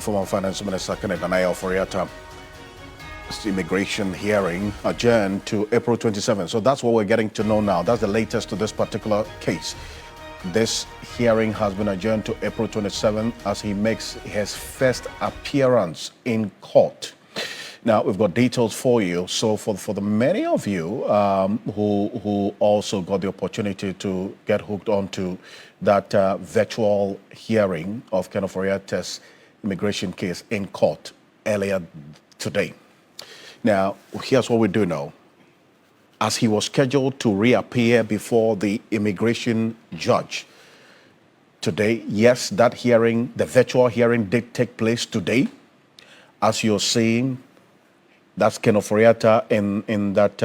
former Finance Minister Kennedy Ofori Atta immigration hearing adjourned to April 27. So that's what we're getting to know now. That's the latest to this particular case. This hearing has been adjourned to April 27 as he makes his first appearance in court. Now, we've got details for you. So for the many of you who also got the opportunity to get hooked onto that virtual hearing of Ken Ofori Atta's immigration case in court earlier today. Now, here's what we do know. As he was scheduled to reappear before the immigration judge today, yes, that hearing, the virtual hearing did take place today. As you're seeing, that's Ken Ofori Atta in that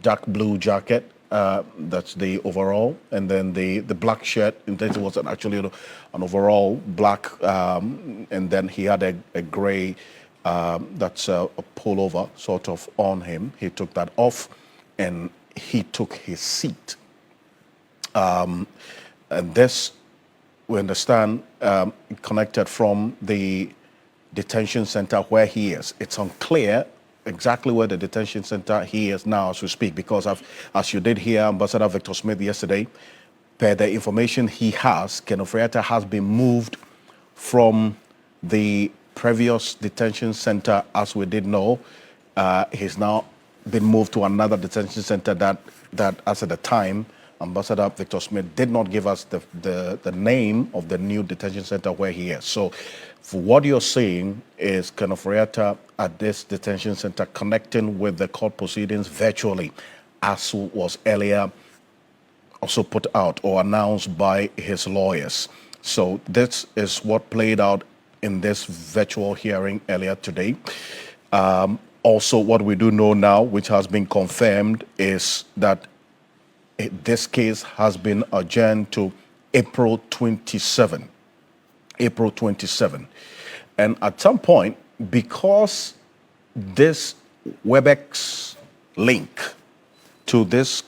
dark blue jacket. That's the overall, and then the black shirt. In fact, it was actually an overall black, and then he had a gray. That's a pullover sort of on him. He took that off and he took his seat. And this, we understand, connected from the detention center where he is. It's unclear exactly where the detention center he is now as we speak, because as you did hear Ambassador Victor Smith yesterday, per the information he has, Ken Ofori Atta has been moved from the previous detention center, as we did know. He's now been moved to another detention center that as at the time, Ambassador Victor Smith did not give us the name of the new detention center where he is. So for what you're seeing is Ken Ofori Atta at this detention center connecting with the court proceedings virtually, as was earlier also put out or announced by his lawyers. So this is what played out in this virtual hearing earlier today. Also, what we do know now, which has been confirmed, is that this case has been adjourned to April 27. April 27. And at some point, because this WebEx link to this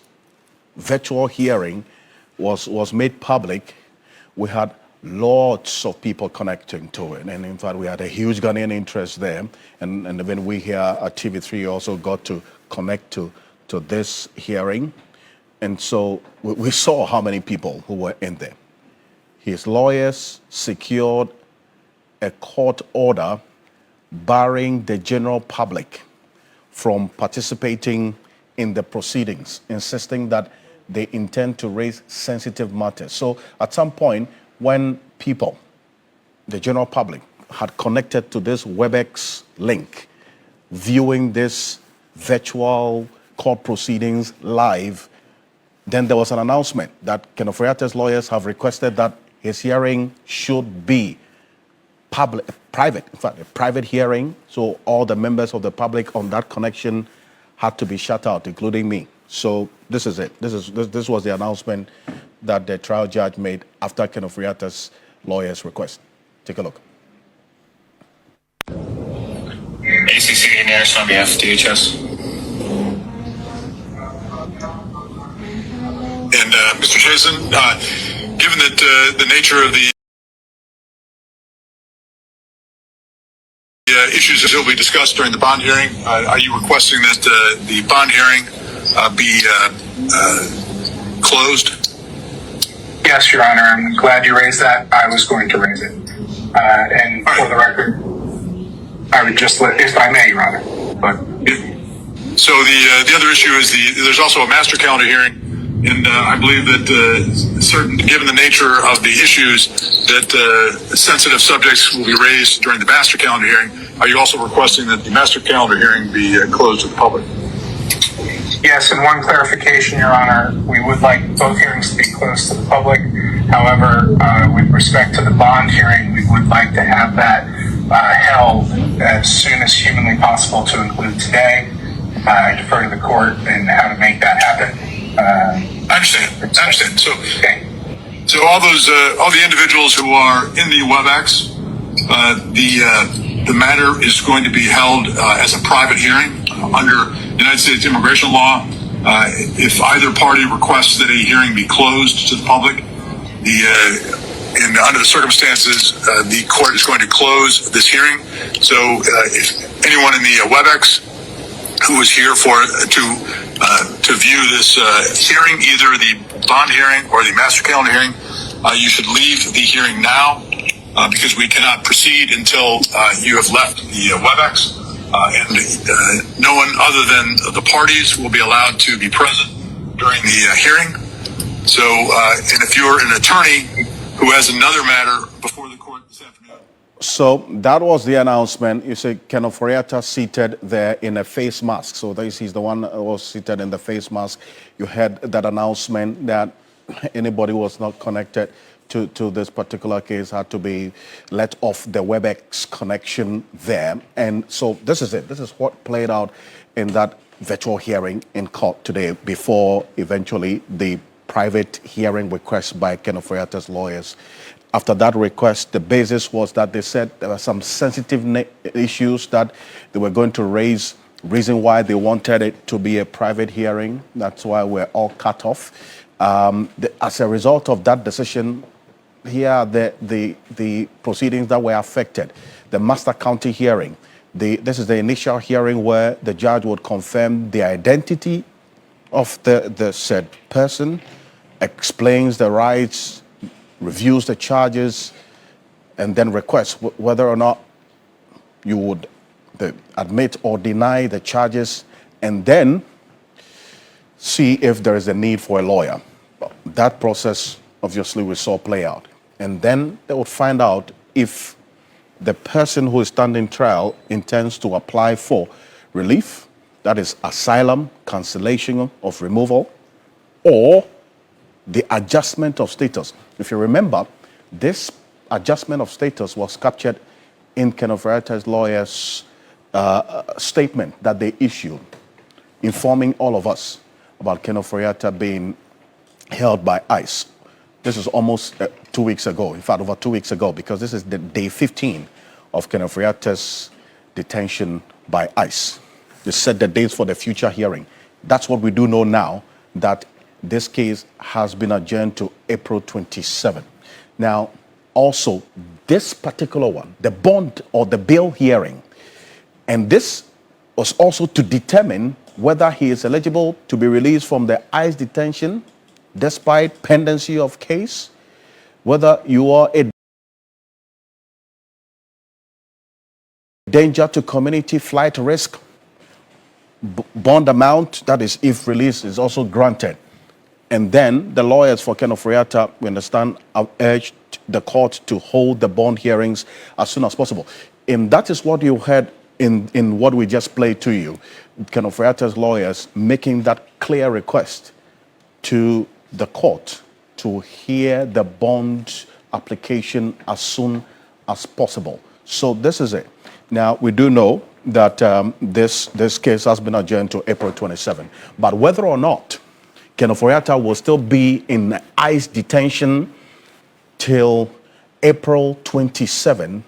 virtual hearing was made public, we had lots of people connecting to it. And in fact, we had a huge Ghanaian interest there. And even we here at TV3 also got to connect to this hearing. And so we saw how many people who were in there. His lawyers secured a court order barring the general public from participating in the proceedings, insisting that they intend to raise sensitive matters. So at some point, when people, the general public, had connected to this WebEx link, viewing this virtual court proceedings live, then there was an announcement that Ken Ofori Atta's lawyers have requested that his hearing should be private, in fact, a private hearing. So all the members of the public on that connection had to be shut out, including me. So this is it. This was the announcement that the trial judge made after Ken Ofori Atta's lawyers' request. Take a look. ACC Nares on behalf of DHS. And Mr. Chazen, given that the nature of the issues that will be discussed during the bond hearing, are you requesting that the bond hearing be closed? Yes, Your Honor. I'm glad you raised that. I was going to raise it. And for the record, I would just let, if I may, Your Honor. But so the other issue is there's also a master calendar hearing. And I believe that given the nature of the issues, that sensitive subjects will be raised during the master calendar hearing. Are you also requesting that the master calendar hearing be closed to the public? yes, and one clarification, Your Honor, we would like both hearings to be closed to the public. However, with respect to the bond hearing, we would like to have that held as soon as humanly possible to include today. I defer to the court and how to make that happen. I understand. So, okay. So all the individuals who are in the WebEx, the matter is going to be held as a private hearing under United States immigration law. If either party requests that a hearing be closed to the public, under the circumstances, the court is going to close this hearing. So if anyone in the WebEx who is here to view this hearing, either the bond hearing or the master calendar hearing, you should leave the hearing now because we cannot proceed until you have left the WebEx. And no one other than the parties will be allowed to be present during the hearing. So, and if you're an attorney who has another matter before the court this afternoon. So that was the announcement. You see Ken Ofori Atta seated there in a face mask. So he's the one who was seated in the face mask. You heard that announcement that anybody who was not connected to this particular case had to be let off the WebEx connection there. And so this is it. This is what played out in that virtual hearing in court today before eventually the private hearing request by Ken Ofori Atta's lawyers. After that request, the basis was that they said there were some sensitive issues that they were going to raise, reason why they wanted it to be a private hearing. That's why we're all cut off. As a result of that decision, here are the proceedings that were affected. The master county hearing. This is the initial hearing where the judge would confirm the identity of the said person, explains the rights, reviews the charges, and then requests whether or not you would admit or deny the charges, and then see if there is a need for a lawyer. That process, obviously, we saw play out. And then they would find out if the person who is standing trial intends to apply for relief, that is asylum, cancellation of removal, or the adjustment of status. If you remember, this adjustment of status was captured in Ken Ofori Atta's lawyer's statement that they issued, informing all of us about Ken Ofori Atta being held by ICE. This is almost 2 weeks ago, in fact, over 2 weeks ago, because this is the day 15 of Ken Ofori Atta's detention by ICE. They set the dates for the future hearing. That's what we do know now, that this case has been adjourned to April 27. Now, also, this particular one, the bond or the bail hearing, and this was also to determine whether he is eligible to be released from the ICE detention despite pendency of case, whether you are a danger to community, flight risk, bond amount, that is if release is also granted. And then the lawyers for Ken Ofori Atta, we understand, have urged the court to hold the bond hearings as soon as possible. And that is what you heard in what we just played to you. Ken Ofori Atta's lawyers making that clear request to the court to hear the bond application as soon as possible. So this is it. Now, we do know that this case has been adjourned to April 27. But whether or not Ken Ofori Atta will still be in ICE detention till April 27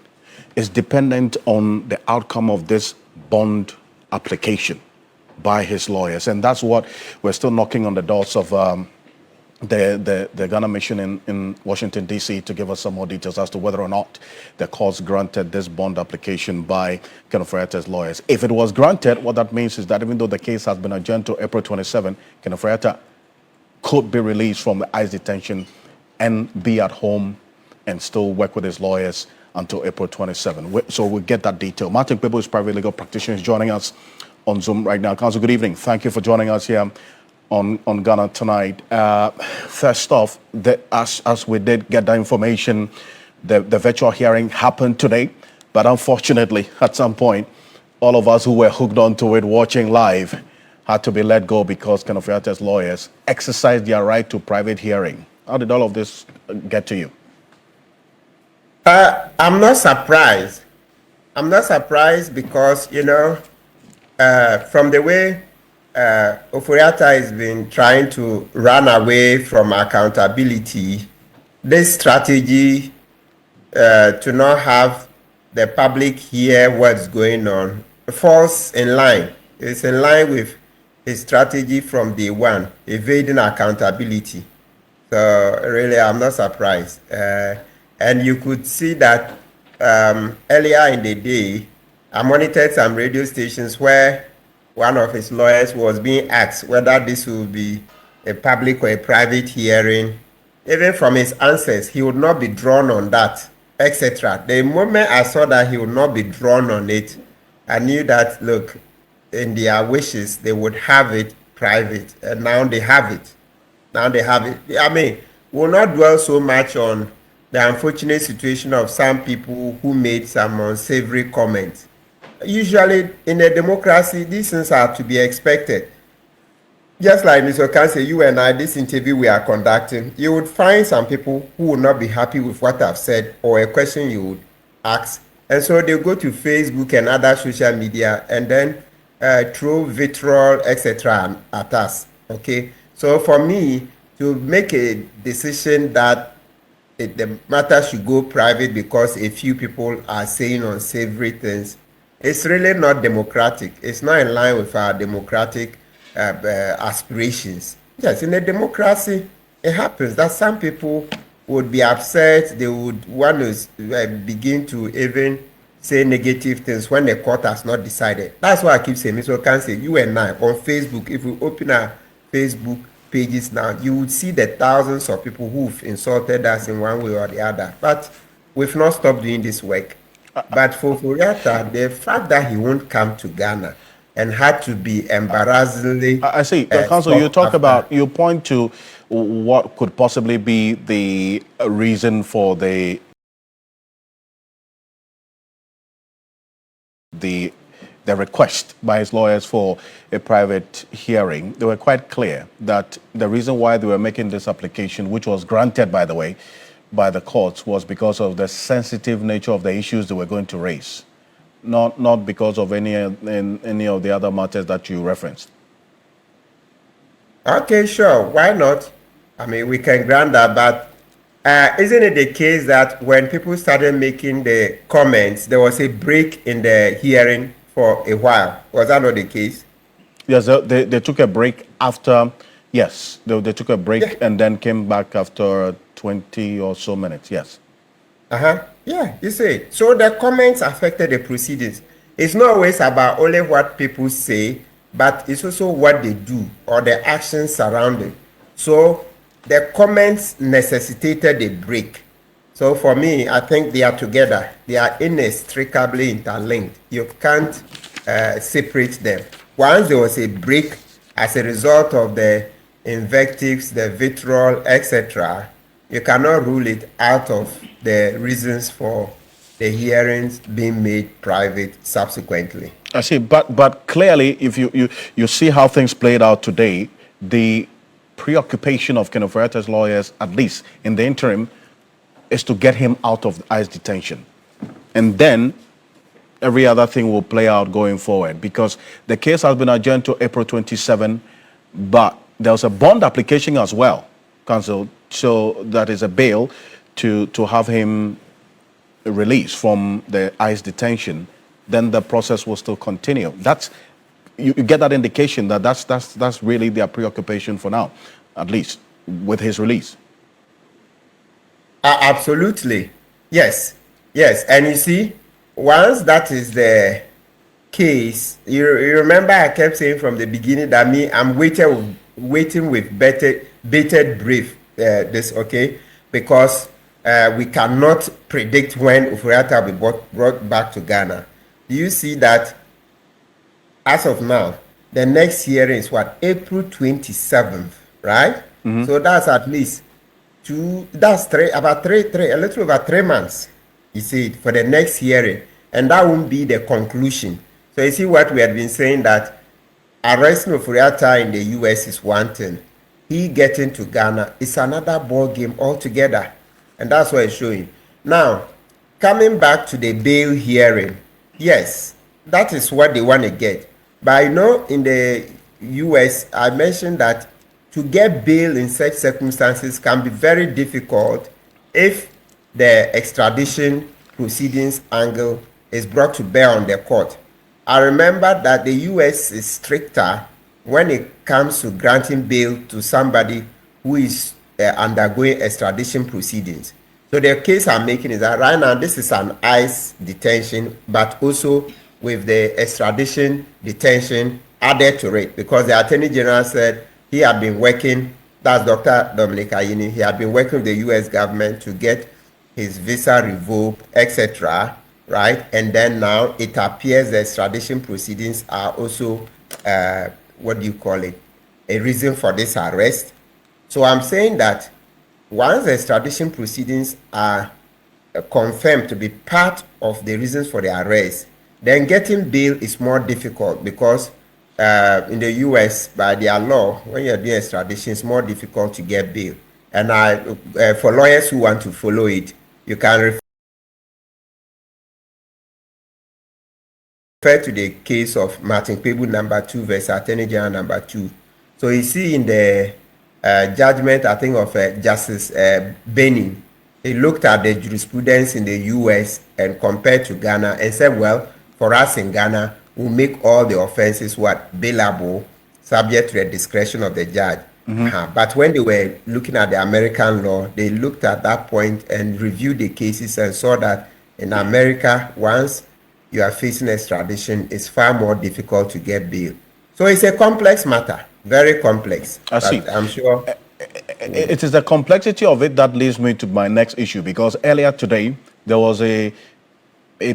is dependent on the outcome of this bond application by his lawyers. And that's what we're still knocking on the doors of the Ghana mission in Washington, D.C. to give us some more details as to whether or not the courts granted this bond application by Ken Ofori Atta's lawyers. If it was granted, what that means is that even though the case has been adjourned to April 27, Ken Ofori Atta could be released from the ICE detention and be at home and still work with his lawyers until April 27. So we'll get that detail. Martin Kpebo is private legal practitioner, is joining us on Zoom right now. Counsel, good evening. Thank you for joining us here on Ghana Tonight. First off, as we did get that information, the virtual hearing happened today, but unfortunately, at some point, all of us who were hooked onto it watching live had to be let go because Ken Ofori Atta's lawyers exercised their right to private hearing. How did all of this get to you? I'm not surprised. I'm not surprised because, you know, from the way Ofori Atta has been trying to run away from accountability, this strategy to not have the public hear what's going on falls in line. It's in line with his strategy from day one, evading accountability. So really, I'm not surprised. And you could see that earlier in the day, I monitored some radio stations where one of his lawyers was being asked whether this will be a public or a private hearing. Even from his answers, he would not be drawn on that, etc. The moment I saw that he would not be drawn on it, I knew that, look, in their wishes, they would have it private. And now they have it. Now they have it. I mean, we'll not dwell so much on the unfortunate situation of some people who made some unsavory comments. Usually, in a democracy, these things are to be expected. Just like Mr. Kanse, you and I, this interview we are conducting, you would find some people who would not be happy with what I've said or a question you would ask. And so they go to Facebook and other social media and then throw vitriol, etc. at us. Okay? So for me, to make a decision that the matter should go private because a few people are saying unsavory things, it's really not democratic. It's not in line with our democratic aspirations. Yes, in a democracy, it happens that some people would be upset. They would want to begin to even say negative things when the court has not decided. That's why I keep saying, Mr. Kanse, you and I on Facebook, if we open our Facebook pages now, you would see the thousands of people who've insulted us in one way or the other. But we've not stopped doing this work. But for Ofori Atta, the fact that he won't come to Ghana and had to be embarrassingly... I see. Counsel, you talk about, you point to what could possibly be the reason for the request by his lawyers for a private hearing. They were quite clear that the reason why they were making this application, which was granted, by the way, by the courts, was because of the sensitive nature of the issues they were going to raise, not because of any of the other matters that you referenced. Okay, sure. Why not? I mean, we can grant that, but isn't it the case that when people started making the comments, there was a break in the hearing for a while? Was that not the case? Yes, they took a break after, yes, they took a break and then came back after 20 or so minutes, yes. Yeah, you see. So the comments affected the proceedings. It's not always about only what people say, but it's also what they do or the actions surrounding. So the comments necessitated a break. So for me, I think they are together. They are inextricably interlinked. You can't separate them. Once there was a break as a result of the invectives, the vitriol, etc., you cannot rule it out of the reasons for the hearings being made private subsequently. I see, but clearly, if you see how things played out today, the preoccupation of Ken Ofori Atta's lawyers, at least in the interim, is to get him out of ICE detention. And then every other thing will play out going forward, because the case has been adjourned to April 27, but there's a bond application as well, Counsel, so that is a bail to have him released from the ICE detention. Then the process will still continue. That's you get that indication that that's really their preoccupation for now, at least with his release. Absolutely, yes. And you see, once that is the case, you remember I kept saying from the beginning that I'm waiting with bated breath. Because we cannot predict when Ofori Atta will be brought back to Ghana. Do you see that as of now, the next hearing is what? April 27th, right? Mm-hmm. So that's at least a little over 3 months, you see, for the next hearing. And that won't be the conclusion. So you see what we had been saying, that arresting Ofori Atta in the US is one thing. He getting to Ghana is another ball game altogether. And that's what it's showing. Now, coming back to the bail hearing, yes, that is what they want to get. But you know, in the US, I mentioned that to get bail in such circumstances can be very difficult if the extradition proceedings angle is brought to bear on the court. I remember that the US is stricter when it comes to granting bail to somebody who is undergoing extradition proceedings. So the case I'm making is that right now this is an ICE detention, but also with the extradition detention added to it, because the Attorney General said he had been working, that's Dr. Dominic Ayini, he had been working with the US government to get his visa revoked, etc., right? And then now it appears the extradition proceedings are also, what do you call it, a reason for this arrest. So I'm saying that once the extradition proceedings are confirmed to be part of the reasons for the arrest, then getting bail is more difficult, because in the US, by their law, when you're doing extradition, it's more difficult to get bail. And for lawyers who want to follow it, you can refer to the case of Martin Kpebu number 2 versus Attorney General number 2. So you see in the judgment, I think, of Justice Benin, he looked at the jurisprudence in the US and compared to Ghana and said, well, for us in Ghana, we'll make all the offenses bailable, subject to the discretion of the judge. But when they were looking at the American law, they looked at that point and reviewed the cases and saw that in America, once you are facing extradition, it's far more difficult to get bail. So it's a complex matter, very complex. I see. I'm sure. It is the complexity of it that leads me to my next issue, because earlier today there was a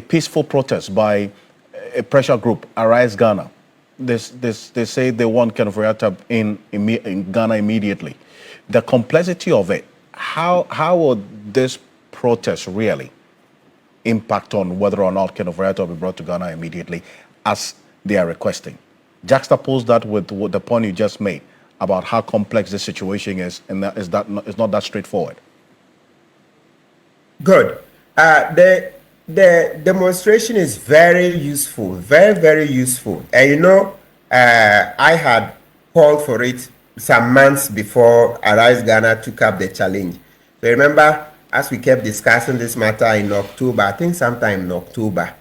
peaceful protest by a pressure group, Arise Ghana. They say they want Ken Ofori Atta in Ghana immediately. The complexity of it, how will this protest really impact on whether or not Ken Ofori Atta will be brought to Ghana immediately, as they are requesting? Juxtapose that with the point you just made about how complex this situation is, and that it's not that straightforward. Good. The demonstration is very useful, very, very useful. And you know, I had called for it some months before Arise Ghana took up the challenge. So remember, as we kept discussing this matter in October, I think sometime in October,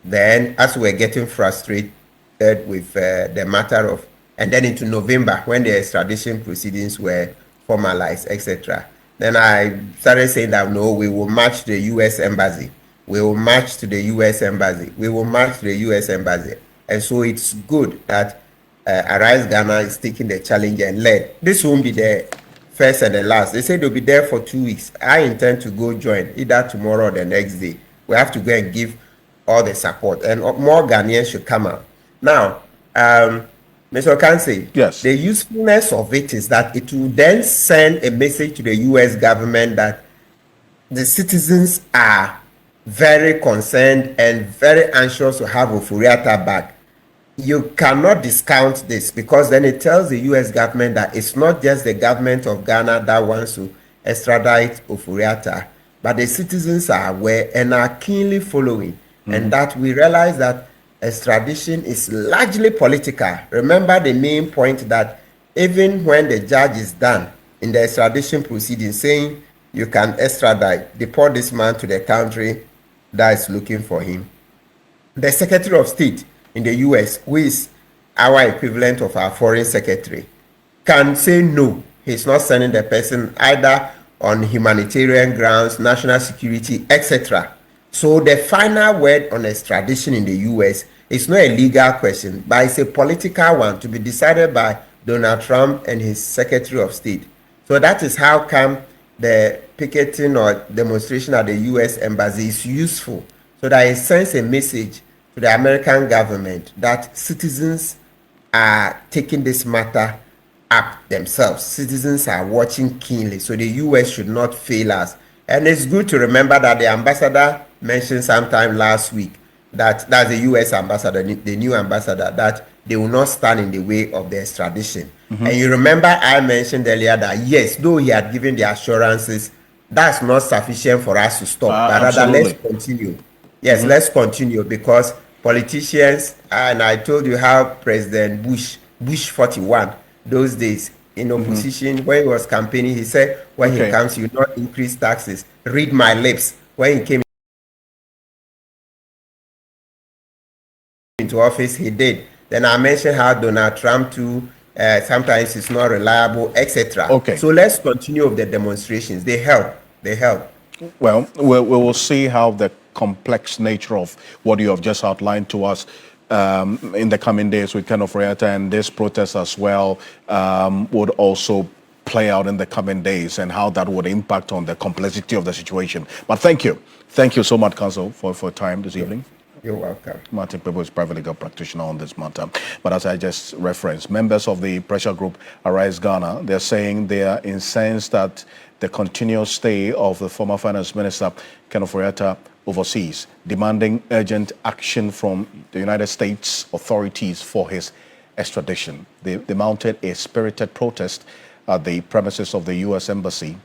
then as we were getting frustrated with the matter of, and then into November, when the extradition proceedings were formalized, etc., then I started saying that, no, we will march to the U.S. Embassy. We will march to the U.S. Embassy. We will march to the U.S. Embassy. And so it's good that Arise Ghana is taking the challenge and led. This won't be the first and the last. They say they'll be there for 2 weeks. I intend to go join either tomorrow or the next day. We have to go and give all the support. And more Ghanaians should come out. Now, Mr. Okansi, yes, the usefulness of it is that it will then send a message to the U.S. government that the citizens are very concerned and very anxious to have Ofori Atta back. You cannot discount this, because then it tells the U.S. government that it's not just the government of Ghana that wants to extradite Ofori Atta, but the citizens are aware and are keenly following, and that we realize that extradition is largely political. Remember the main point that even when the judge is done in the extradition proceeding saying you can extradite, deport this man to the country that is looking for him, the Secretary of State in the US, who is our equivalent of our foreign secretary, can say no, he's not sending the person either on humanitarian grounds, national security, etc. So the final word on extradition in the US is not a legal question, but it's a political one to be decided by Donald Trump and his Secretary of State. So that is how come the picketing or demonstration at the US Embassy is useful, so that it sends a message to the American government that citizens are taking this matter up themselves. Citizens are watching keenly, so the US should not fail us. And it's good to remember that the ambassador mentioned sometime last week that's the US ambassador, the new ambassador, that they will not stand in the way of the extradition. And you remember I mentioned earlier that yes, though he had given the assurances, that's not sufficient for us to stop, but rather let's continue. Yes, let's continue, because politicians, and I told you how President Bush 41, those days in opposition, when he was campaigning, he said when he comes, he will not increase taxes. Read my lips. When he came into office, he did. Then I mentioned how Donald Trump too, sometimes it's not reliable, etc. Okay. So let's continue with the demonstrations. They help. Well, we will see how the complex nature of what you have just outlined to us in the coming days with Ken Ofori Atta, and this protest as well would also play out in the coming days, and how that would impact on the complexity of the situation. But thank you. Thank you so much, Counsel, for time this evening. You're welcome. Martin Pebo is private legal practitioner on this matter. But as I just referenced, members of the pressure group Arise Ghana, they're saying they are incensed at the continuous stay of the former finance minister, Ken Ofori Atta, overseas, demanding urgent action from the United States authorities for his extradition. They mounted a spirited protest at the premises of the U.S. Embassy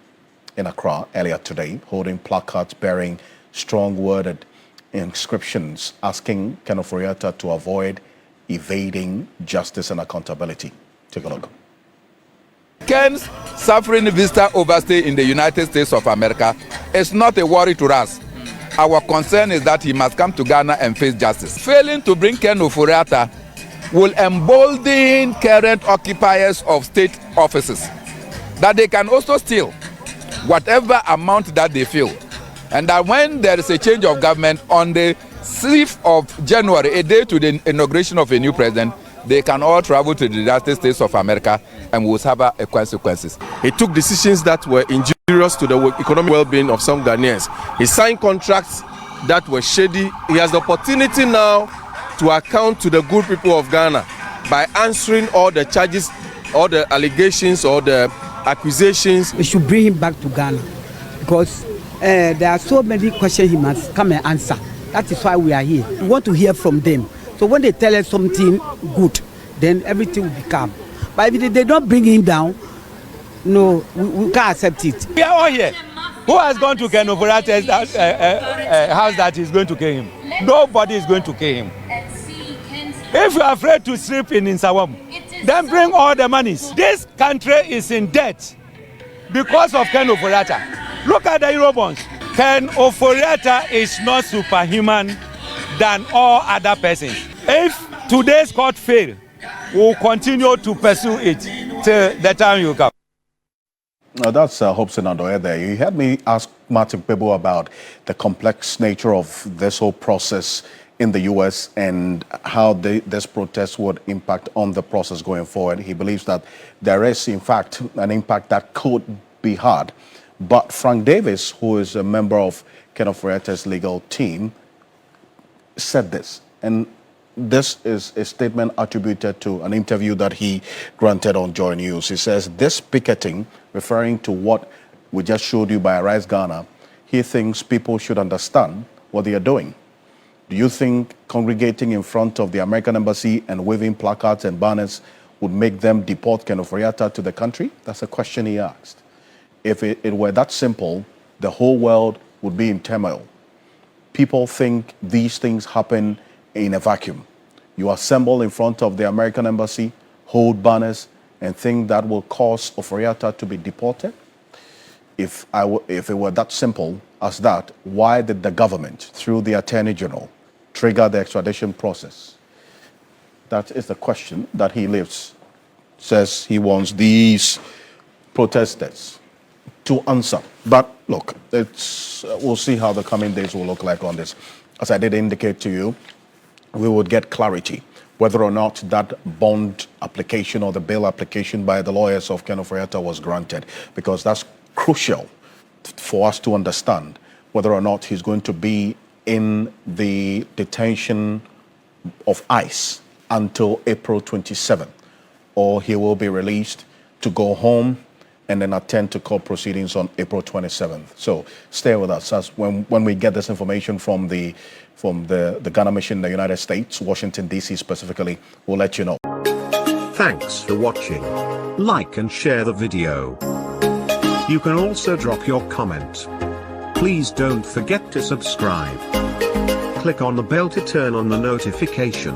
in Accra earlier today, holding placards bearing strong-worded inscriptions asking Ken Ofori Atta to avoid evading justice and accountability. Take a look. Ken's suffering visa overstay in the United States of America is not a worry to us. Our concern is that he must come to Ghana and face justice. Failing to bring Ken Ofori Atta will embolden current occupiers of state offices, that they can also steal whatever amount that they feel. And that when there is a change of government on the 6th of January, a day to the inauguration of a new president, they can all travel to the United States of America and will suffer consequences. He took decisions that were injurious to the economic well-being of some Ghanaians. He signed contracts that were shady. He has the opportunity now to account to the good people of Ghana by answering all the charges, all the allegations, or the accusations. We should bring him back to Ghana because there are so many questions he must come and answer. That is why we are here. We want to hear from them. So when they tell us something good, then everything will be calm. But if they don't bring him down, no, we can't accept it. We are all here. Who has gone to Ken Ofori Atta's house that is going to kill him? Nobody is going to kill him. If you are afraid to sleep in Nsawam, then bring all the monies. This country is in debt because of Ken Ofori Atta. Look at the Eurobonds. Ken Ofori Atta is not superhuman than all other persons. If today's court fail, we'll continue to pursue it till the time you come. Now that's Hopeson Adorye there. You heard me ask Martin Pebo about the complex nature of this whole process in the U.S. and how this protest would impact on the process going forward. He believes that there is, in fact, an impact that could be hard. But Frank Davis, who is a member of Ken Ofori Atta's legal team, said this, and this is a statement attributed to an interview that he granted on Joy News. He says, this picketing, referring to what we just showed you by Arise Ghana, he thinks people should understand what they are doing. Do you think congregating in front of the American embassy and waving placards and banners would make them deport Ken Ofori Atta to the country? That's a question he asked. If it were that simple, the whole world would be in turmoil. People think these things happen in a vacuum. You assemble in front of the American embassy, hold banners, and think that will cause Ofori Atta to be deported? If it were that simple as that, why did the government, through the Attorney General, trigger the extradition process? That is the question that he says he wants these protesters to answer. But look, we'll see how the coming days will look like on this. As I did indicate to you, we would get clarity whether or not that bond application or the bail application by the lawyers of Ken Ofori Atta was granted, because that's crucial for us to understand whether or not he's going to be in the detention of ICE until April 27th, or he will be released to go home and then attend to court proceedings on April 27th. So stay with us as when we get this information from the Ghana mission in the United States, Washington, D.C. specifically, we'll let you know. Thanks for watching. Like and share the video. You can also drop your comment. Please don't forget to subscribe. Click on the bell to turn on the notification.